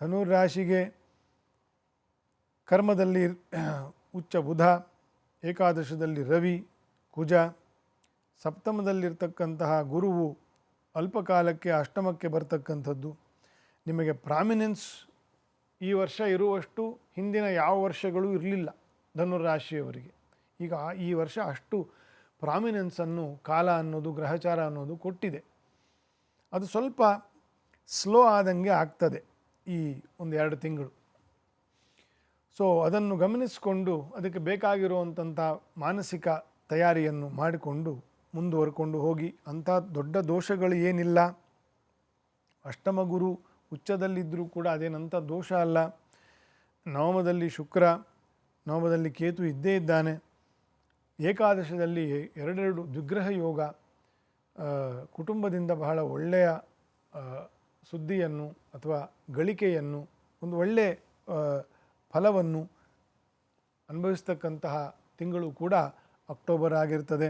ಧನುರಾಶಿಗೆ ಕರ್ಮದಲ್ಲಿ ಉಚ್ಚ ಬುಧ, ಏಕಾದಶದಲ್ಲಿ ರವಿ, ಕುಜ, ಸಪ್ತಮದಲ್ಲಿರ್ತಕ್ಕಂತಹ ಗುರುವು ಅಲ್ಪಕಾಲಕ್ಕೆ ಅಷ್ಟಮಕ್ಕೆ ಬರ್ತಕ್ಕಂಥದ್ದು. ನಿಮಗೆ ಪ್ರಾಮಿನೆನ್ಸ್ ಈ ವರ್ಷ ಇರುವಷ್ಟು ಹಿಂದಿನ ಯಾವ ವರ್ಷಗಳೂ ಇರಲಿಲ್ಲ ಧನುರಾಶಿಯವರಿಗೆ. ಈಗ ಈ ವರ್ಷ ಅಷ್ಟು ಪ್ರಾಮಿನೆನ್ಸನ್ನು ಕಾಲ ಅನ್ನೋದು, ಗ್ರಹಚಾರ ಅನ್ನೋದು ಕೊಟ್ಟಿದೆ. ಅದು ಸ್ವಲ್ಪ ಸ್ಲೋ ಆದಂಗೆ ಆಗ್ತದೆ ಈ 1-2 ತಿಂಗಳು. ಸೊ ಅದನ್ನು ಗಮನಿಸಿಕೊಂಡು ಅದಕ್ಕೆ ಬೇಕಾಗಿರುವಂಥ ಮಾನಸಿಕ ತಯಾರಿಯನ್ನು ಮಾಡಿಕೊಂಡು ಮುಂದುವರ್ಕೊಂಡು ಹೋಗಿ. ಅಂಥ ದೊಡ್ಡ ದೋಷಗಳು ಏನಿಲ್ಲ. ಅಷ್ಟಮ ಗುರು ಉಚ್ಚದಲ್ಲಿದ್ದರೂ ಕೂಡ ಅದೇನಂಥ ದೋಷ ಅಲ್ಲ. ನವಮದಲ್ಲಿ ಶುಕ್ರ, ನವಮದಲ್ಲಿ ಕೇತು ಇದ್ದೇ ಇದ್ದಾನೆ. ಏಕಾದಶದಲ್ಲಿ 2 ದ್ವಿಗ್ರಹ ಯೋಗ, ಕುಟುಂಬದಿಂದ ಬಹಳ ಒಳ್ಳೆಯ ಸುದ್ದಿಯನ್ನು ಅಥವಾ ಗಳಿಕೆಯನ್ನು, ಒಂದು ಒಳ್ಳೆಯ ಫಲವನ್ನು ಅನುಭವಿಸ್ತಕ್ಕಂತಹ ತಿಂಗಳು ಕೂಡ ಅಕ್ಟೋಬರ್ ಆಗಿರ್ತದೆ.